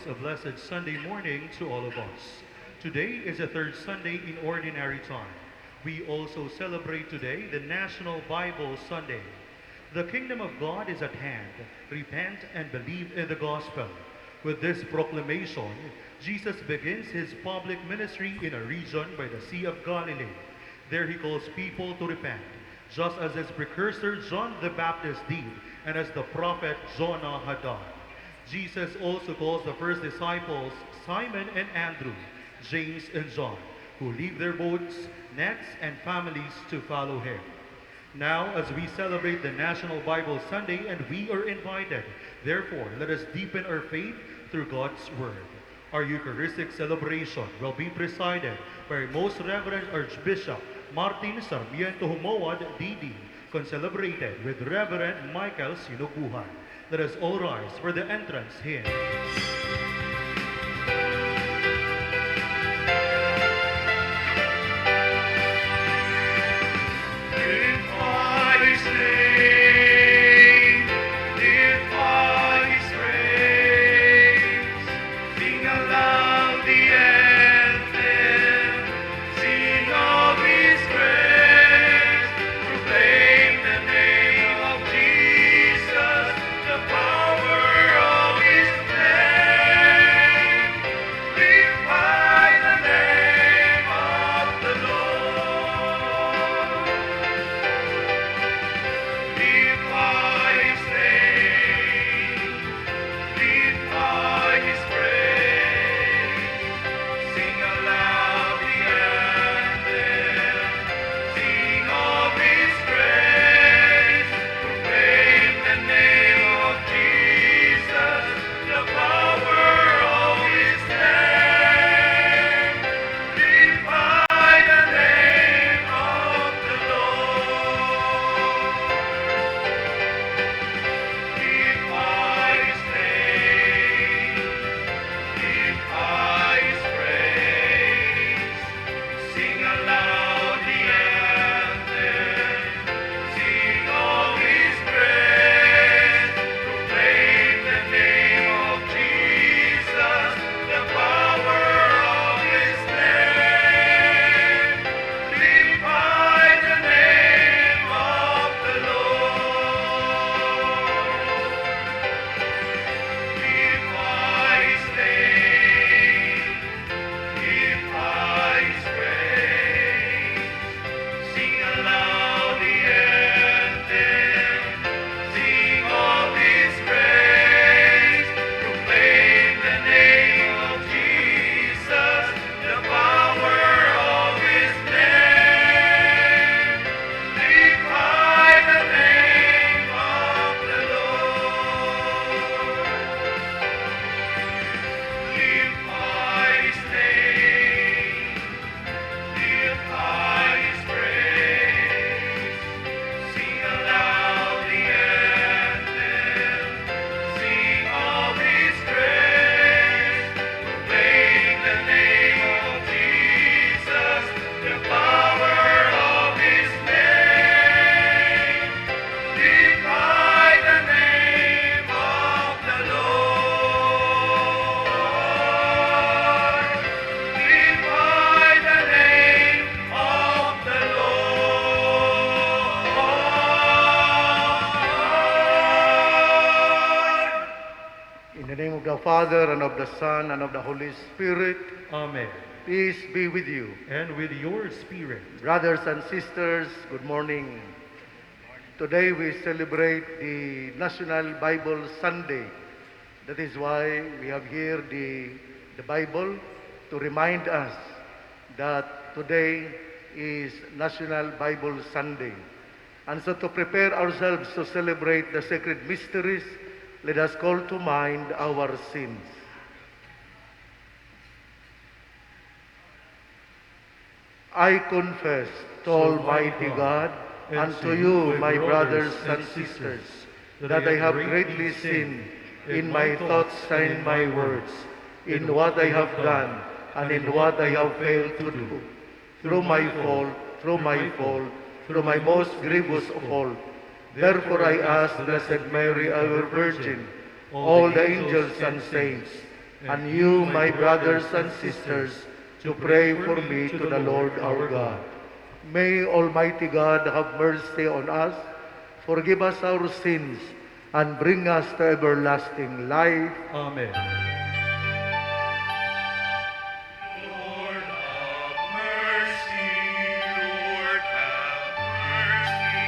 a blessed Sunday morning to all of us. Today is the third Sunday in Ordinary Time. We also celebrate today the National Bible Sunday. The kingdom of God is at hand. Repent and believe in the gospel. With this proclamation, Jesus begins his public ministry in a region by the Sea of Galilee. There he calls people to repent, just as his precursor John the Baptist did, and as the prophet Jonah had done. Jesus also calls the first disciples, Simon and Andrew, James and John, who leave their boats, nets, and families to follow him. Now, as we celebrate the National Bible Sunday and we are invited, therefore, let us deepen our faith through God's Word. Our Eucharistic celebration will be presided by our Most Reverend Archbishop Martin Sarmiento Humawad, D.D., concelebrated with Reverend Michael Sinuguhan. Let us all rise for the entrance hymn. Father, and of the Son, and of the Holy Spirit. Amen. Peace be with you. And with your spirit. Brothers and sisters, good morning. Today we celebrate the National Bible Sunday. That is why we have here the Bible to remind us that today is National Bible Sunday. And so to prepare ourselves to celebrate the sacred mysteries, let us call to mind our sins. I confess to Almighty God and to you, my brothers and sisters, that I have greatly sinned in my thoughts and in my words, in what I have done and in what I have failed to do. Through my fault, through my most grievous fault. Therefore I ask Blessed Mary, our Virgin, all the angels and saints, and you, my brothers and sisters, to pray for me to the Lord our God. May Almighty God have mercy on us, forgive us our sins, and bring us to everlasting life. Amen. Lord have mercy, Lord have mercy,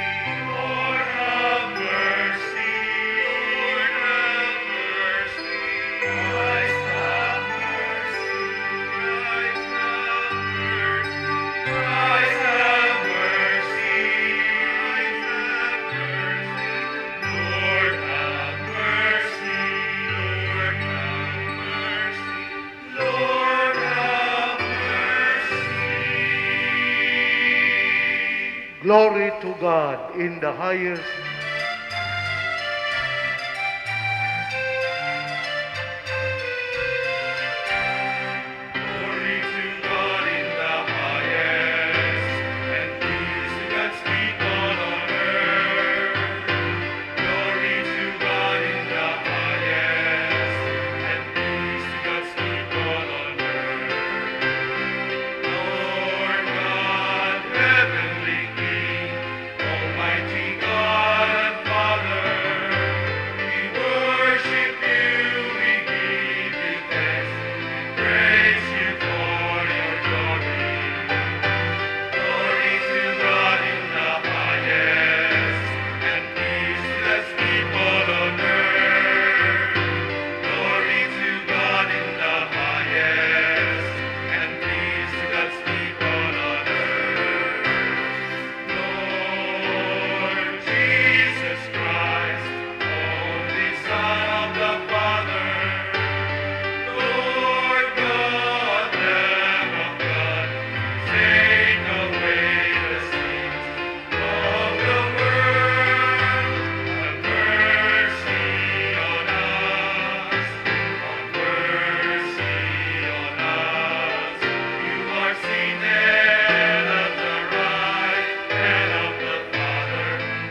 Lord have mercy, Lord have mercy, Christ have mercy, Christ have mercy, Christ have mercy, Christ have mercy, Lord have mercy, Lord have mercy, Lord have mercy. Glory to God in the highest. Glory to God in the highest, and peace to God's people on earth. Glory to God in the highest, and peace to God's people on earth. Lord God, heavenly King, Almighty God and Father, we worship you, we give you thanks, praise you for your glory. Glory to God in the highest, and peace to God's people on earth. Glory to God in the highest, and peace to God's people on earth. Lord Jesus Christ, only Son of the Father, Lord God, Lamb of God, take away the sins of the world. Have mercy on us. Have mercy on us. You are seated at the right hand of the Father.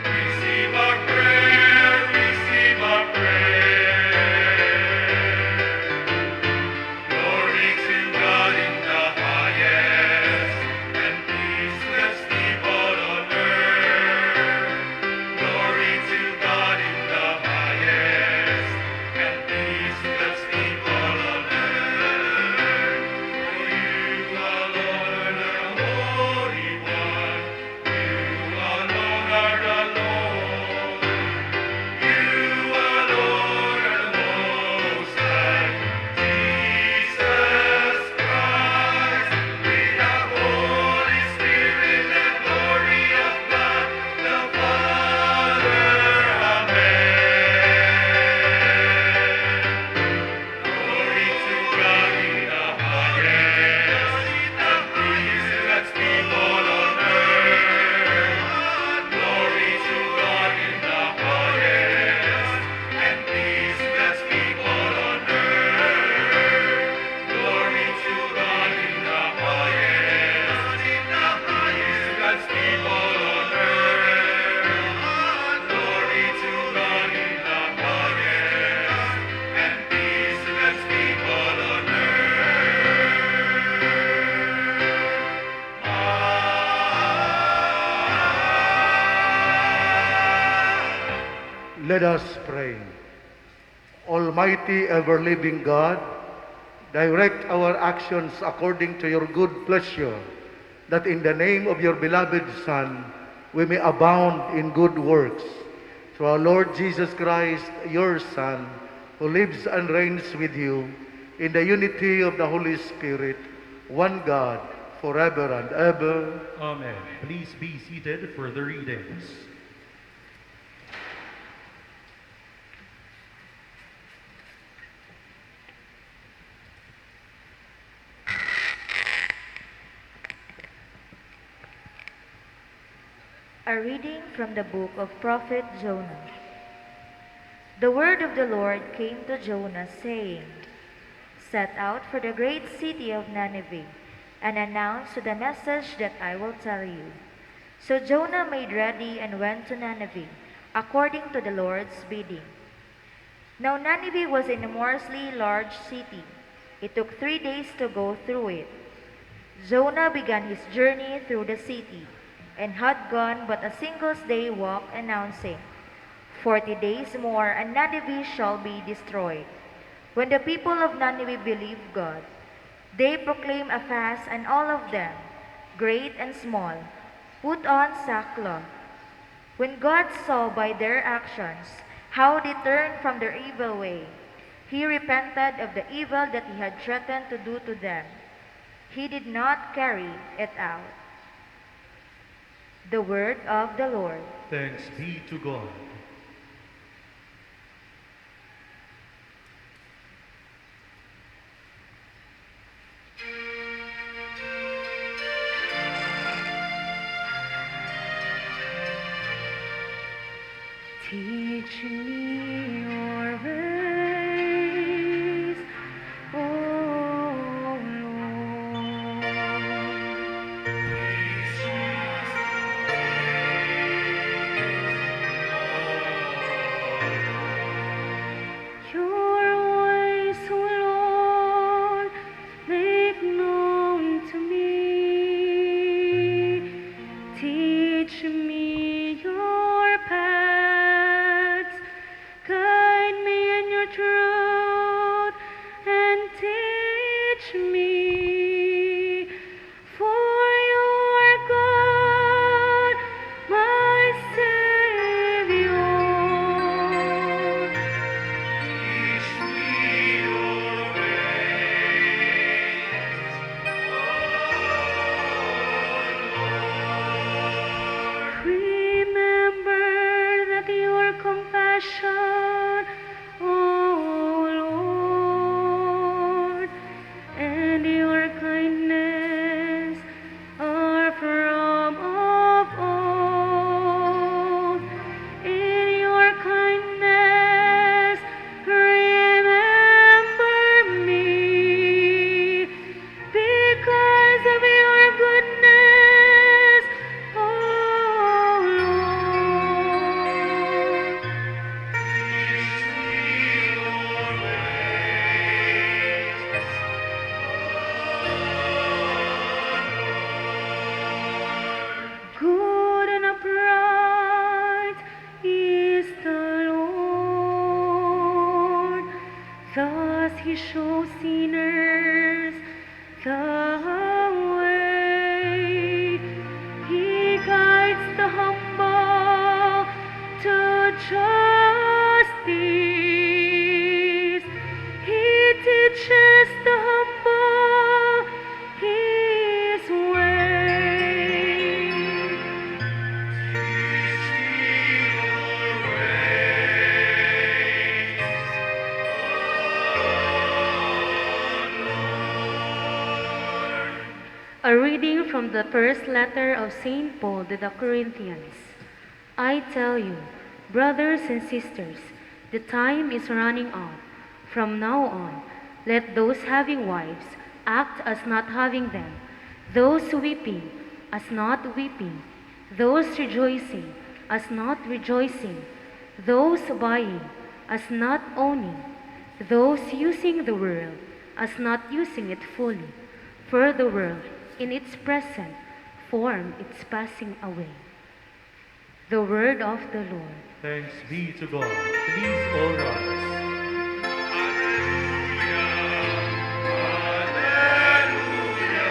Receive our prayer. Receive our prayer. Glory to God in the highest, and peace to God's people on earth. Glory to God in the highest, and peace to God's people on earth. For you alone are the Holy One. You alone are the Lord. You alone are the Most High. Jesus Christ, with the Holy Spirit, the glory of God the Father. Amen. Glory to God in the highest, and peace to God's people on earth. Glory to God in the highest, and peace to God's people on earth. Glory to God in the highest, peace to God's people on earth. Glory to God in the highest, and peace to God's people on earth. Let us pray. Almighty ever-living God, direct our actions according to your good pleasure, that in the name of your beloved Son, we may abound in good works. Through our Lord Jesus Christ, your Son, who lives and reigns with you in the unity of the Holy Spirit, one God, forever and ever. Amen. Please be seated for the readings. A reading from the book of Prophet Jonah. The word of the Lord came to Jonah, saying, Set out for the great city of Nineveh, and announce the message that I will tell you. So Jonah made ready and went to Nineveh, according to the Lord's bidding. Now Nineveh was an enormously large city, It took 3 days to go through it. Jonah began his journey through the city and had gone but a single day's walk, announcing, 40 days more and Nineveh shall be destroyed. When the people of Nineveh believed God, they proclaimed a fast, and all of them, great and small, put on sackcloth. When God saw by their actions how they turned from their evil way, he repented of the evil that he had threatened to do to them. He did not carry it out. The word of the Lord. Thanks be to God. Teach me your ways, O Lord. Your ways, O Lord, make known to me. Teach me your paths. Guide me in your truth and teach me. For your God, my Savior. Teach me your ways, Remember that your compassion, O Lord, and your kindness are from of old. In your kindness, remember me. Because of your goodness, O Lord. Good and upright is the Lord. Thus he shows sinners the way. He guides the humble to justice. He teaches the humble his way. A reading from the first letter of St. Paul to the Corinthians. I tell you, brothers and sisters, the time is running out. From now on, let those having wives act as not having them, those weeping as not weeping, those rejoicing as not rejoicing, those buying as not owning, those using the world as not using it fully, for the world in its present form is passing away. The word of the Lord. Thanks be to God. Please all rise. Hallelujah.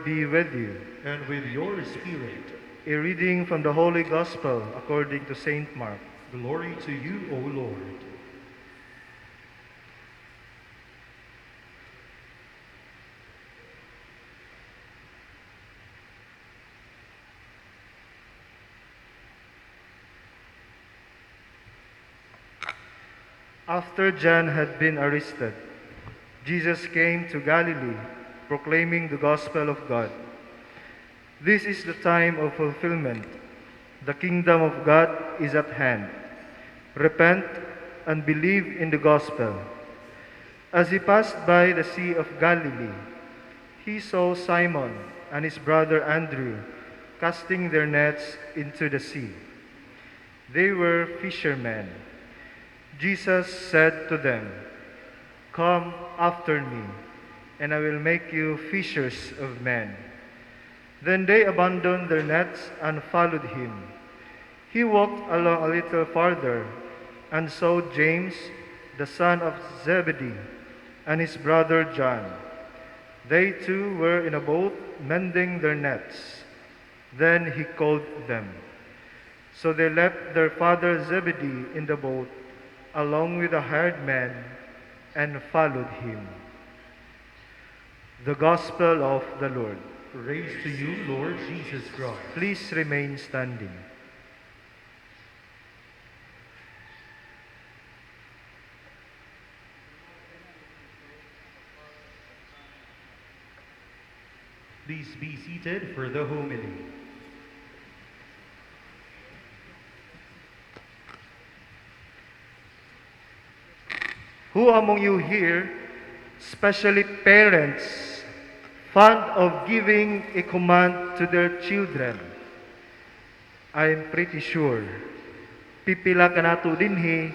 be with you. and with your spirit. A reading from the Holy Gospel according to Saint Mark. Glory to you, O Lord. After John had been arrested, Jesus came to Galilee, proclaiming the gospel of God. This is the time of fulfillment. The kingdom of God is at hand. Repent and believe in the gospel. As he passed by the Sea of Galilee, he saw Simon and his brother Andrew casting their nets into the sea. They were fishermen. Jesus said to them, "Come after me, and I will make you fishers of men." Then they abandoned their nets and followed him. He walked along a little farther and saw James, the son of Zebedee, and his brother John. They too were in a boat mending their nets. Then he called them. So they left their father Zebedee in the boat along with the hired men and followed him. The Gospel of the Lord. Praise to you, Lord Jesus Christ. Please remain standing. Please be seated for the homily. Who among you here, especially parents, fond of giving a command to their children? I am pretty sure, pipila ka nato dinhi,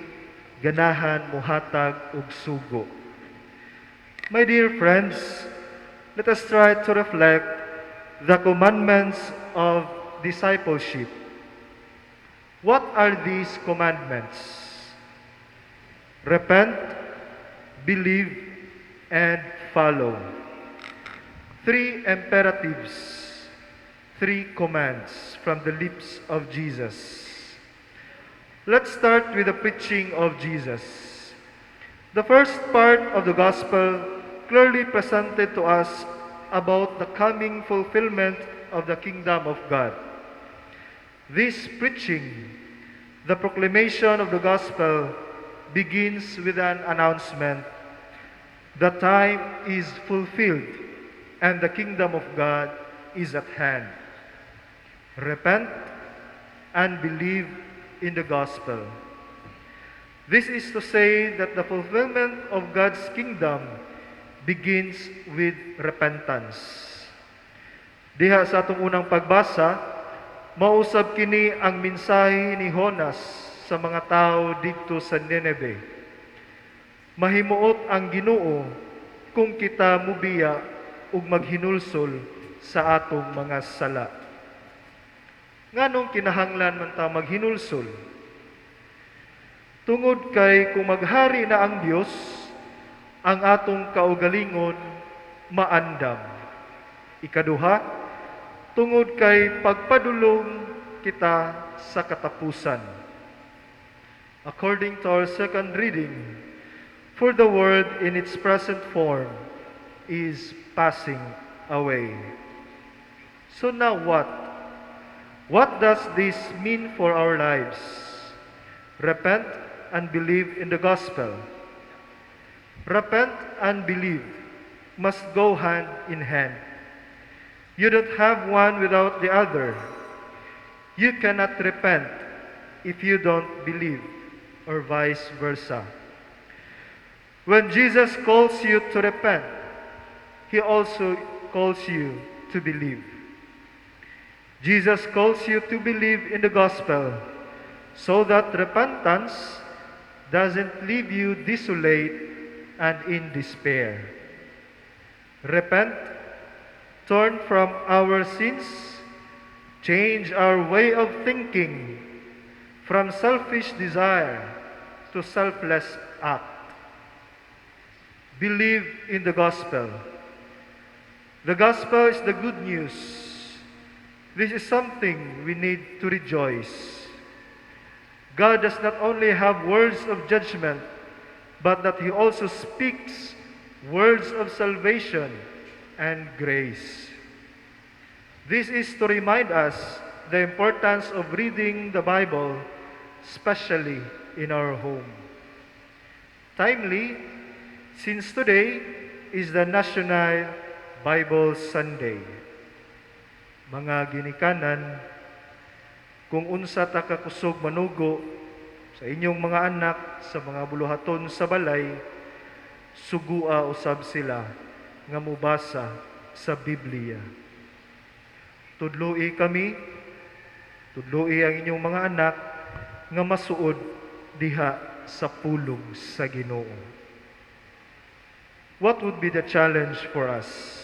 ganahan muhatag og sugo. My dear friends, let us try to reflect the commandments of discipleship. What are these commandments? Repent, believe, and follow. 3 imperatives, 3 commands from the lips of Jesus. Let's start with the preaching of Jesus. The first part of the gospel clearly presented to us about the coming fulfillment of the kingdom of God. This preaching, the proclamation of the gospel, begins with an announcement. The time is fulfilled and the kingdom of God is at hand. Repent and believe in the gospel. This is to say that the fulfillment of God's kingdom begins with repentance. Diha sa atong unang pagbasa, mausab kini ang mensahe ni Jonas sa mga tao dito sa Nineveh. Mahimuot ang Ginoo kung kita mubiya ug maghinulsol sa atong mga sala. Nganong kinahanglan man ta maghinulsol? Tungod kay kung maghari na ang Dios, ang atong kaugalingon maandam. Ikaduha, tungod kay pagpadulong kita sa katapusan. According to our second reading, for the world in its present form is passing away. So now what? What does this mean for our lives? Repent and believe in the gospel. Repent and believe must go hand in hand. You don't have one without the other. You cannot repent if you don't believe, or vice versa. When Jesus calls you to repent, He also calls you to believe. Jesus calls you to believe in the gospel so that repentance doesn't leave you desolate and in despair. Repent, turn from our sins, change our way of thinking from selfish desire to selfless act. Believe in the gospel. The gospel is the good news. This is something we need to rejoice. God does not only have words of judgment, but that He also speaks words of salvation and grace. This is to remind us the importance of reading the Bible, especially in our home. Timely, since today is the National Bible Sunday. Mga ginikanan, kung unsa ta kakusog manugo sa inyong mga anak sa mga buluhaton sa balay, sugua usab sila nga mubasa sa Biblia. Tudloi kami, tudloi ang inyong mga anak nga masuod diha sa pulong sa Ginoo. What would be the challenge for us?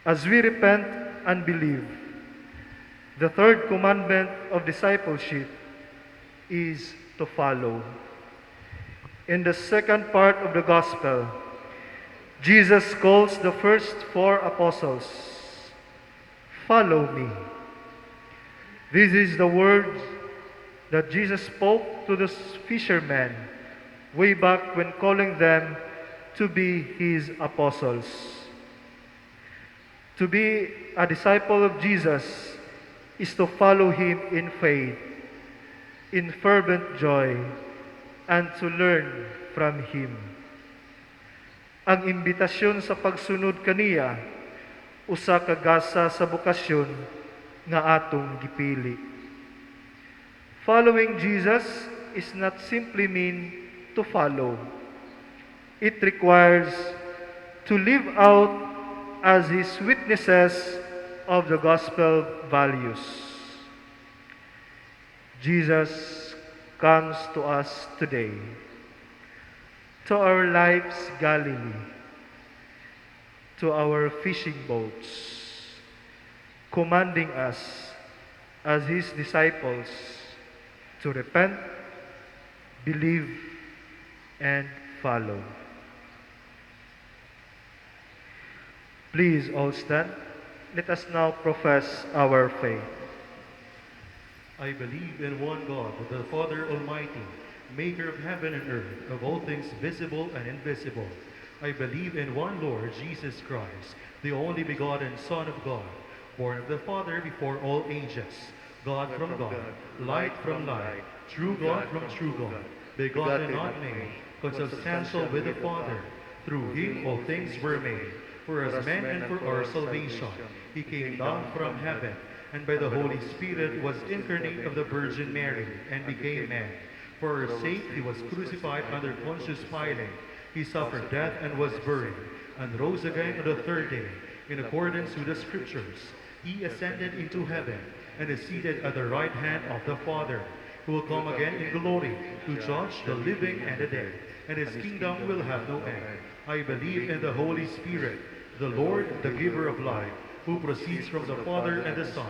As we repent and believe, the third commandment of discipleship is to follow. In the second part of the gospel, Jesus calls the first four apostles, "Follow me." This is the word that Jesus spoke to the fishermen way back when calling them to be His apostles. To be a disciple of Jesus is to follow Him in faith, in fervent joy, and to learn from Him. Ang imbitasyon sa pagsunod kaniya, usa ka gasa sa bukasyon nga atong gipili. Following Jesus is not simply mean to follow. It requires to live out as His witnesses of the gospel values. Jesus comes to us today, to our life's Galilee, to our fishing boats, commanding us as His disciples to repent, believe, and follow. Please all stand. Let us now profess our faith. I believe in one God, the Father Almighty, maker of heaven and earth, of all things visible and invisible. I believe in one Lord, Jesus Christ, the only begotten Son of God, born of the Father before all ages, God from God, light from light, true God from true God, begotten, not made, consubstantial with the Father. Through Him all things were made. For as man and for our salvation, He came down from heaven, and by the Holy Spirit was incarnate of the Virgin Mary, and became man. For our sake He was crucified under Pontius Pilate. He suffered death and was buried, and rose again on the third day, in accordance with the Scriptures. He ascended into heaven, and is seated at the right hand of the Father, who will come again in glory to judge the living and the dead, and His kingdom will have no end. I believe in the Holy Spirit, the Lord, the giver of life, who proceeds from the Father and the Son,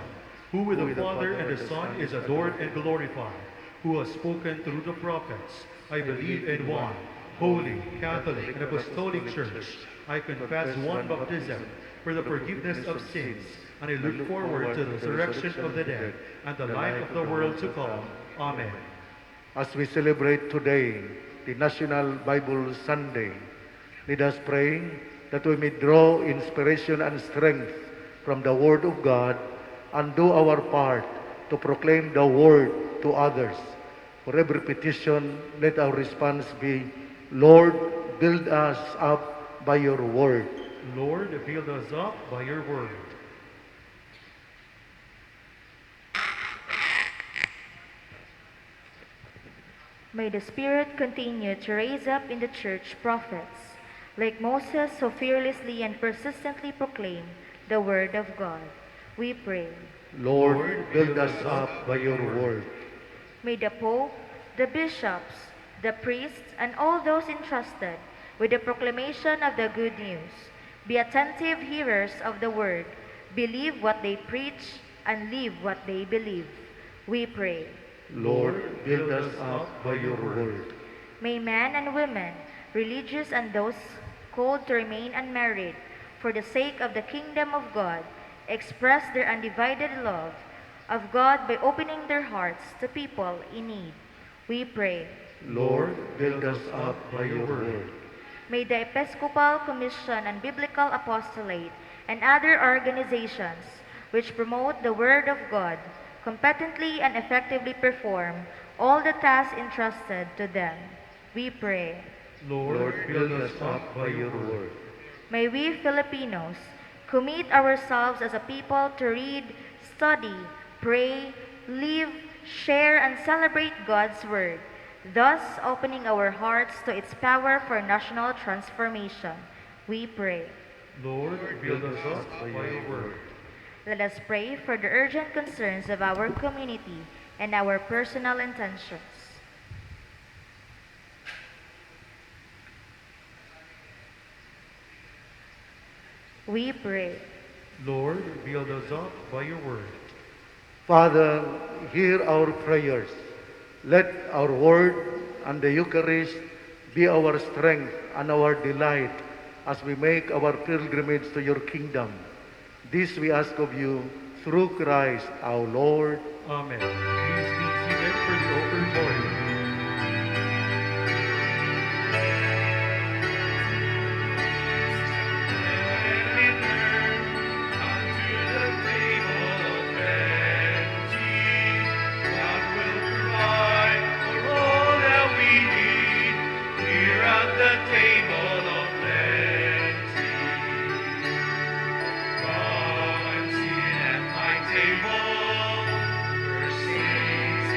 who with the Father and the Son is adored and glorified, who has spoken through the prophets. I believe in one holy, Catholic, and Apostolic Church. I confess one baptism for the forgiveness of sins, and I look forward to the resurrection of the dead and the life of the world to come. Amen. As we celebrate today the National Bible Sunday, let us pray that we may draw inspiration and strength from the Word of God and do our part to proclaim the Word to others. For every petition, let our response be, Lord, build us up by your Word. Lord, build us up by your word. May the Spirit continue to raise up in the Church prophets, like Moses who fearlessly and persistently proclaimed the Word of God. We pray. Lord, build us up by your Word. May the Pope, the bishops, the priests, and all those entrusted with the proclamation of the good news be attentive hearers of the Word, believe what they preach, and live what they believe. We pray. Lord, build us up by your Word. May men and women, religious and those called to remain unmarried, for the sake of the kingdom of God, express their undivided love of God by opening their hearts to people in need. We pray. Lord, build us up by your word. May the Episcopal Commission and Biblical Apostolate and other organizations which promote the Word of God competently and effectively perform all the tasks entrusted to them. We pray. Lord, build us up by your word. May we Filipinos commit ourselves as a people to read, study, pray, live, share, and celebrate God's Word, thus opening our hearts to its power for national transformation. We pray. Lord, build us up by your word. Let us pray for the urgent concerns of our community and our personal intentions. We pray. Lord, build us up by your word. Father, hear our prayers. Let our word and the Eucharist be our strength and our delight as we make our pilgrimage to your kingdom. This we ask of you through Christ our Lord. Amen. Please be seated for the offertory. Table, where saints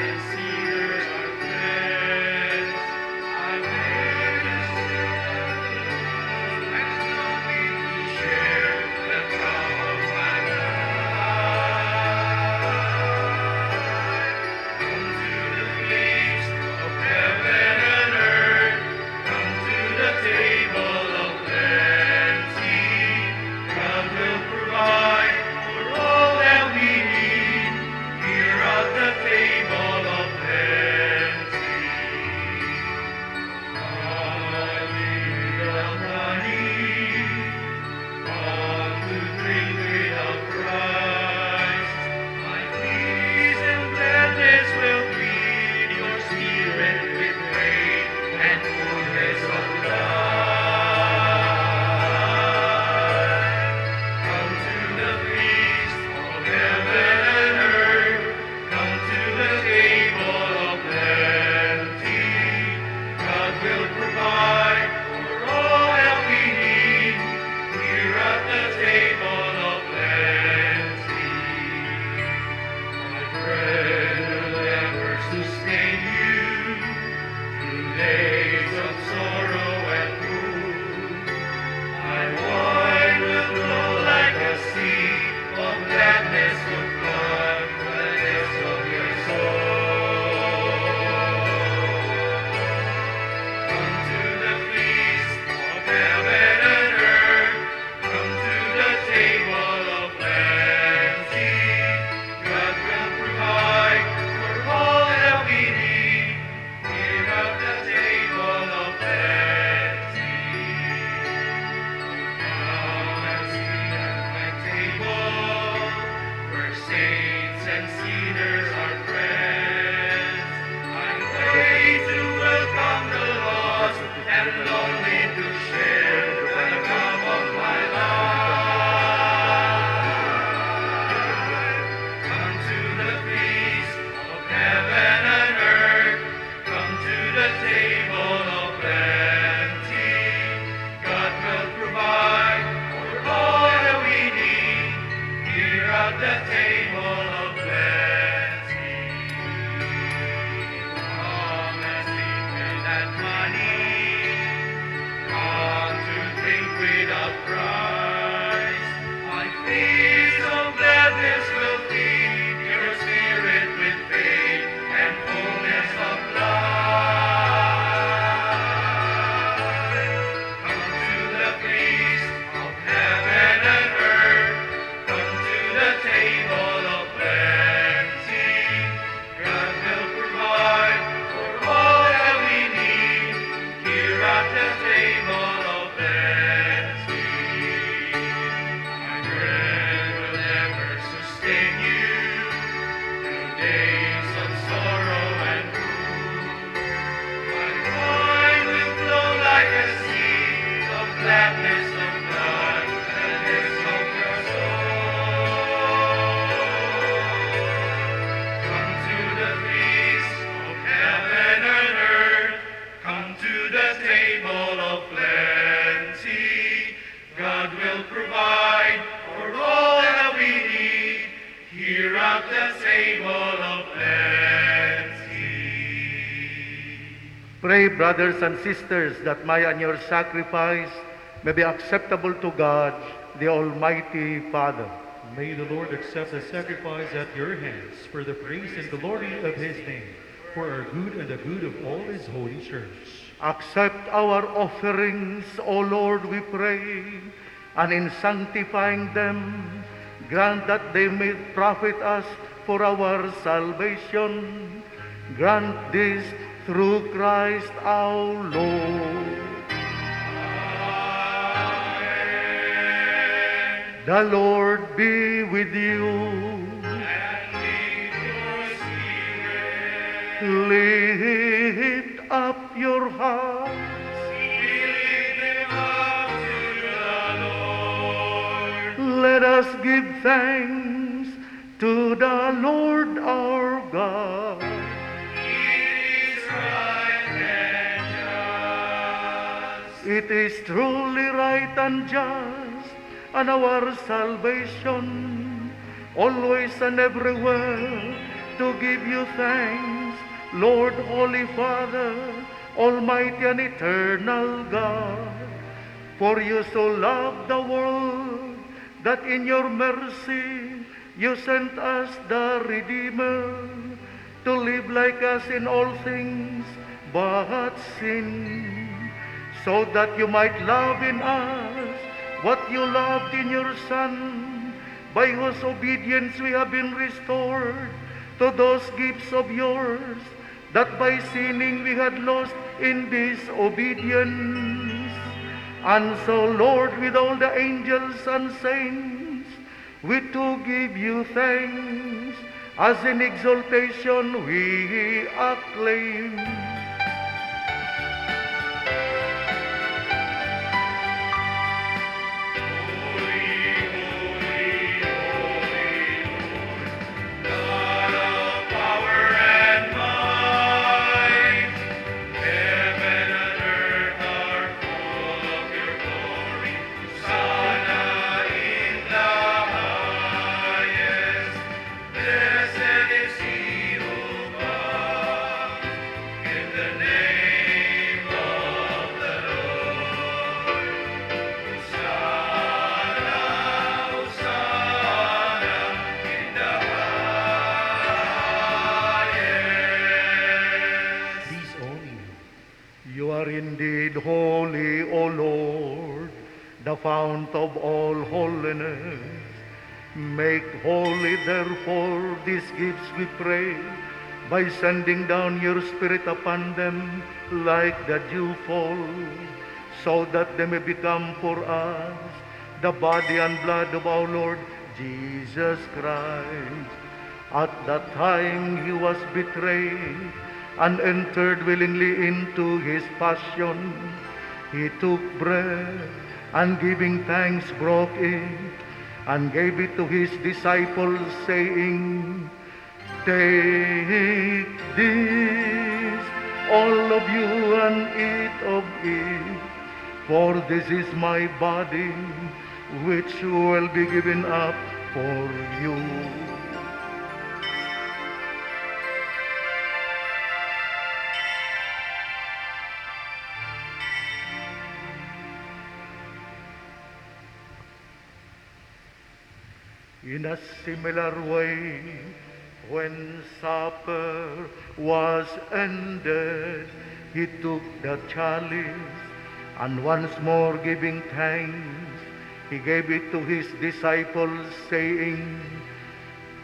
Pray, brothers and sisters, that my and your sacrifice may be acceptable to God, the Almighty Father. May the Lord accept the sacrifice at your hands for the praise and glory of his name, for our good and the good of all his holy church. Accept our offerings, O Lord, we pray, and in sanctifying them, grant that they may profit us for our salvation. Grant this through Christ our Lord. The Lord be with you. Lift up your hearts. Let us give thanks to the Lord our God. It is truly right and just, and our salvation, always and everywhere, to give you thanks, Lord, Holy Father, Almighty and eternal God. For you so loved the world, that in your mercy you sent us the Redeemer, to live like us in all things but sin, so that you might love in us what you loved in your Son, by whose obedience we have been restored to those gifts of yours, that by sinning we had lost in disobedience. And so, Lord, with all the angels and saints, we too give you thanks, as in exaltation we acclaim. You are indeed holy, O Lord, the fount of all holiness. Make holy, therefore, these gifts, we pray, by sending down your Spirit upon them like the dewfall, so that they may become for us the body and blood of our Lord Jesus Christ. At that time he was betrayed and entered willingly into his passion. He took bread, and giving thanks broke it, and gave it to his disciples, saying, "Take this, all of you, and eat of it, for this is my body, which will be given up for you." In a similar way, when supper was ended, he took the chalice, and once more giving thanks, he gave it to his disciples, saying,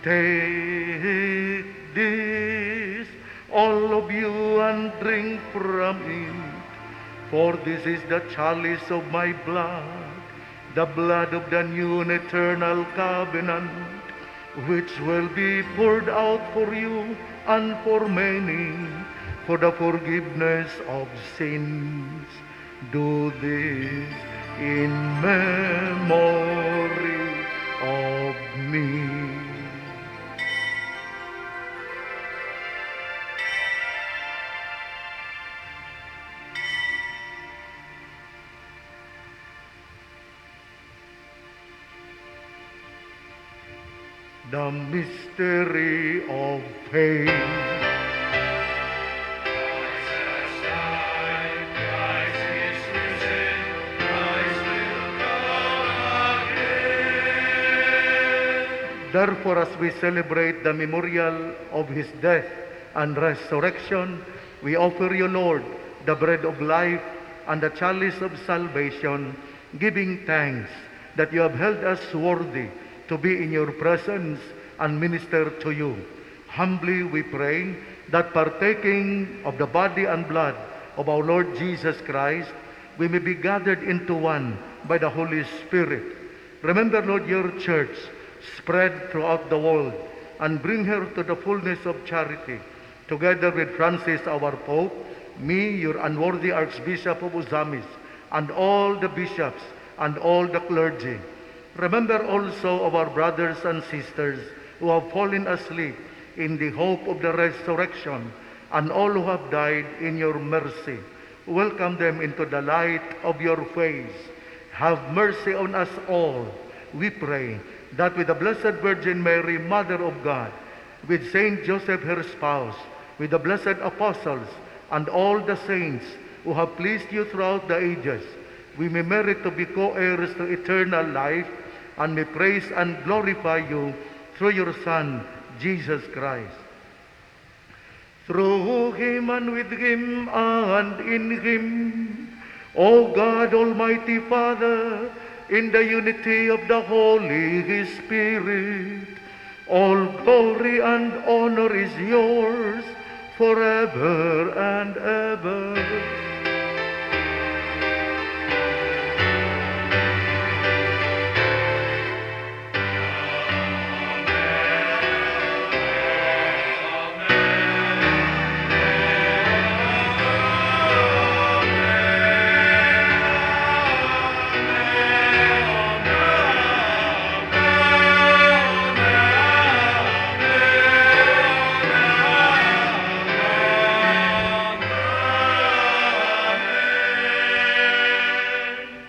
"Take this, all of you, and drink from it, for this is the chalice of my blood, the blood of the new and eternal covenant, which will be poured out for you and for many for the forgiveness of sins. Do this in memory of me." The mystery of faith. Therefore, as we celebrate the memorial of his death and resurrection, we offer you, Lord, the bread of life and the chalice of salvation, giving thanks that you have held us worthy to be in your presence and minister to you. Humbly we pray that partaking of the body and blood of our Lord Jesus Christ, we may be gathered into one by the Holy Spirit. Remember, Lord, your church spread throughout the world and bring her to the fullness of charity, together with Francis, our Pope, me, your unworthy Archbishop of Ozamis, and all the bishops and all the clergy. Remember also of our brothers and sisters who have fallen asleep in the hope of the resurrection, and all who have died in your mercy. Welcome them into the light of your face. Have mercy on us all, we pray, that with the Blessed Virgin Mary, Mother of God, with Saint Joseph, her spouse, with the blessed apostles, and all the saints who have pleased you throughout the ages, we may merit to be co-heirs to eternal life, and may praise and glorify you through your Son, Jesus Christ. Through him and with him and in him, O God, Almighty Father, in the unity of the Holy Spirit, all glory and honor is yours forever and ever.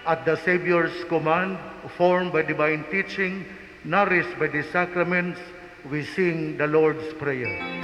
At the Savior's command, formed by divine teaching, nourished by the sacraments, we sing the Lord's Prayer.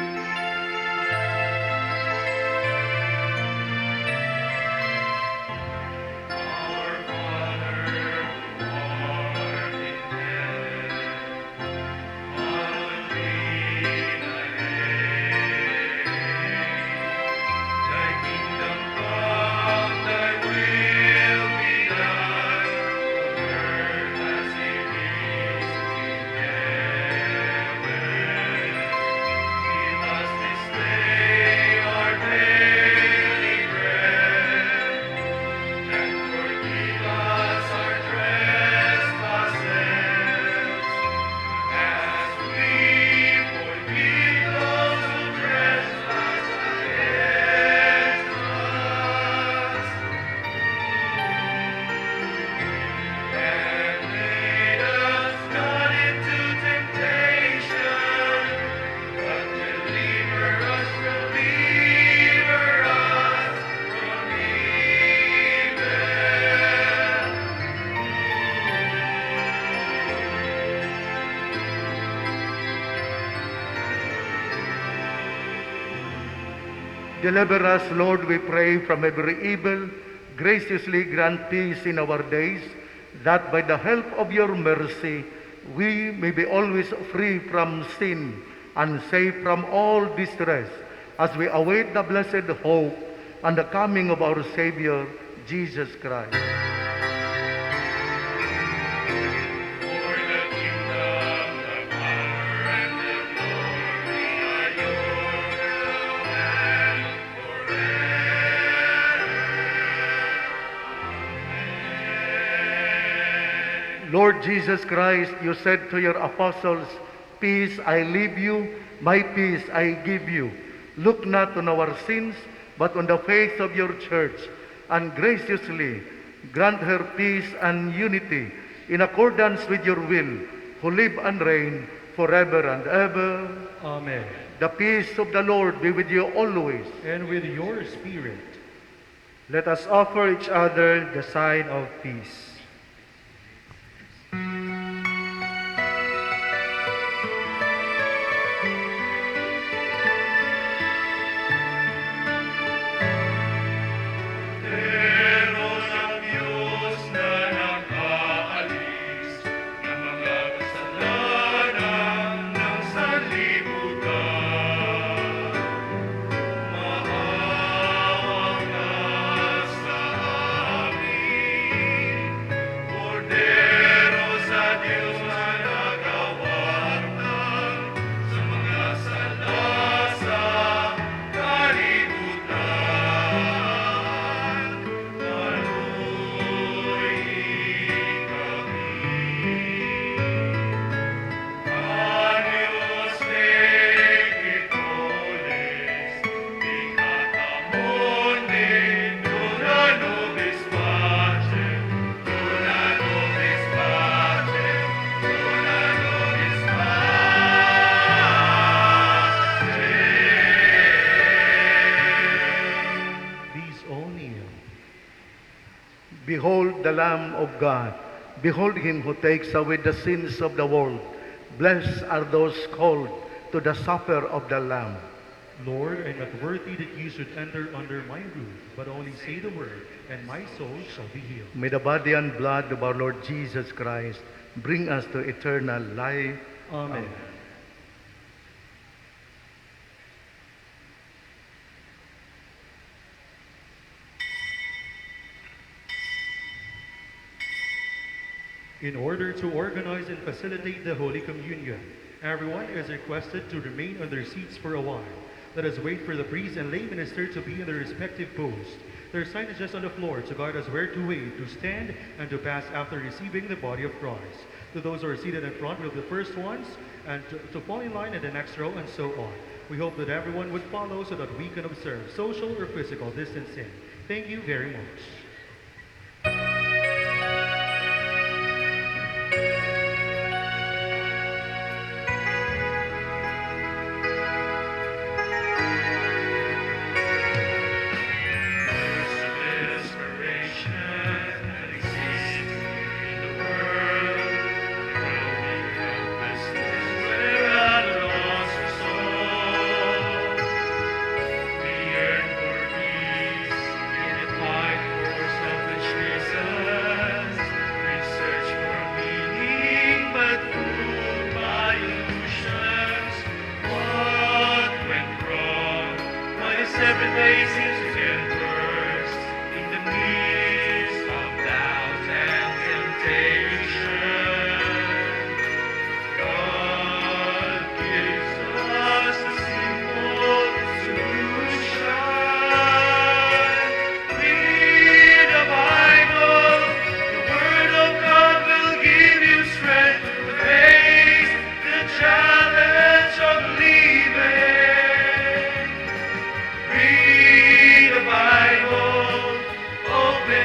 Deliver us, Lord, we pray, from every evil. Graciously grant peace in our days, that by the help of your mercy, we may be always free from sin and safe from all distress, as we await the blessed hope and the coming of our Savior, Jesus Christ. Lord Jesus Christ, you said to your apostles, "Peace I leave you, my peace I give you. Look not on our sins, but on the faith of your church, and graciously grant her peace and unity in accordance with your will, who live and reign forever and ever." Amen. The peace of the Lord be with you always. And with your spirit. Let us offer each other the sign of peace. Kasalanan Behold the Lamb of God. Behold him who takes away the sins of the world. Blessed are those called to the supper of the Lamb. Lord, I am not worthy that you should enter under my roof, but only say the word, and my soul shall be healed. May the body and blood of our Lord Jesus Christ bring us to eternal life. Amen. In order to organize and facilitate the Holy Communion, everyone is requested to remain on their seats for a while. Let us wait for the priest and lay minister to be in their respective posts. Their sign is just on the floor to guide us where to wait, to stand, and to pass after receiving the body of Christ. To those who are seated in front, we'll be the first ones, and to fall in line in the next row, and so on. We hope that everyone would follow so that we can observe social or physical distancing. Thank you very much. Open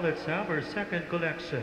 let's have our second collection.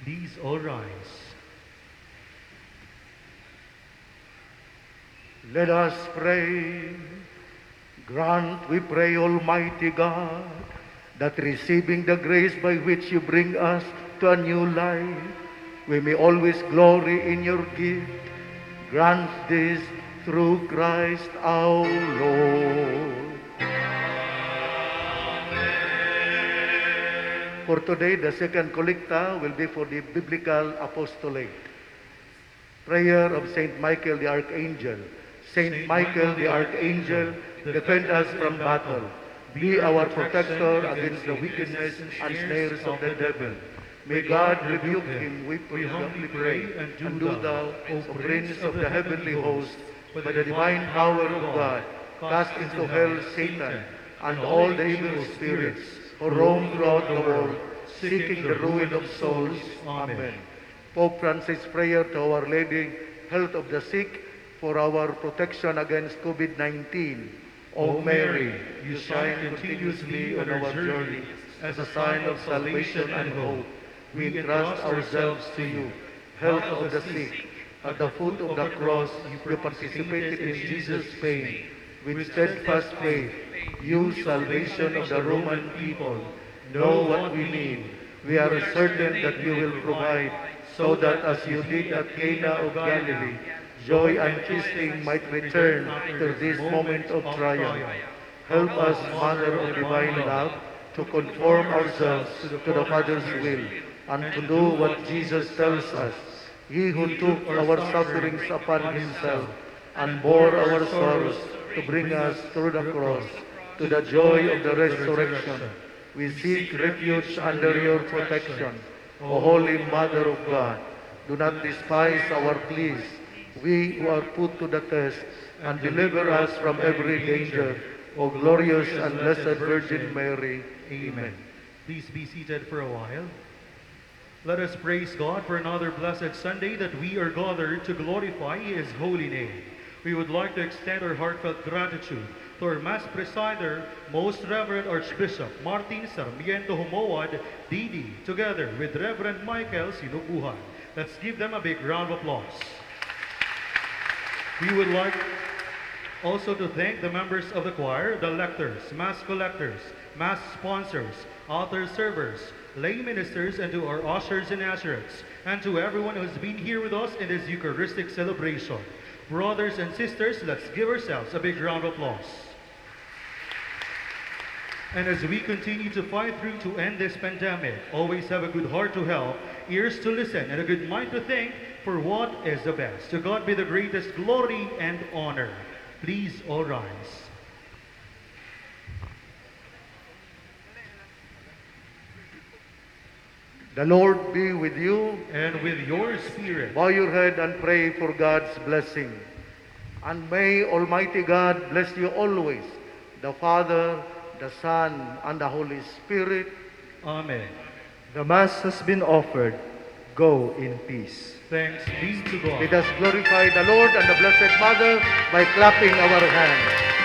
Please all rise. Let us pray. Grant, we pray, Almighty God, that receiving the grace by which you bring us to a new life, we may always glory in your gift. Grant this through Christ our Lord. For today, the second collecta will be for the Biblical Apostolate. Prayer of Saint Michael the Archangel. Saint Michael the Archangel, defend us from battle. Be our protector against the wickedness and snares of the devil. May God rebuke him, we humbly pray, and do thou, O Prince of the heavenly host, by the divine power of God, cast into hell Satan and all the evil spirits who roam throughout the world, seeking the ruin of souls. Amen. Pope Francis' prayer to Our Lady, health of the sick, for our protection against COVID-19. O Mary, you shine continuously on our journey as a sign of salvation and hope. We entrust ourselves to you. Health of the sick, at the foot of the cross, you participated in Jesus' pain. With steadfast faith, you, salvation of the Roman people, know what we need. We are certain that you will provide, so that as you did at Cana of Galilee, joy and feasting might return to this moment of triumph. Help us, Mother of Divine Love, to conform ourselves to the Father's will, and to do what Jesus tells us. He who took our sufferings upon himself, and bore our sorrows to bring us through the cross to the joy of the resurrection. We seek refuge under your protection. O Holy Mother of God, do not despise our pleas, we who are put to the test, and deliver us from every danger. O glorious and blessed Virgin Mary. Amen. Please be seated for a while. Let us praise God for another blessed Sunday that we are gathered to glorify His holy name. We would like to extend our heartfelt gratitude to our Mass Presider, Most Reverend Archbishop Martin Sarmiento Humawad, DD, together with Reverend Michael Sinubuhan. Let's give them a big round of applause. We would like also to thank the members of the choir, the lectors, Mass collectors, Mass sponsors, altar servers, lay ministers, and to our ushers and usherettes, and to everyone who has been here with us in this Eucharistic celebration. Brothers and sisters, let's give ourselves a big round of applause. And as we continue to fight through to end this pandemic, always have a good heart to help, ears to listen, and a good mind to think for what is the best. To God be the greatest glory and honor. Please all rise. The Lord be with you. And with your spirit. Bow your head and pray for God's blessing. And may Almighty God bless you always, the Father, the Son, and the Holy Spirit. Amen. The Mass has been offered. Go in peace. Thanks be to God. Let us glorify the Lord and the Blessed Mother by clapping our hands.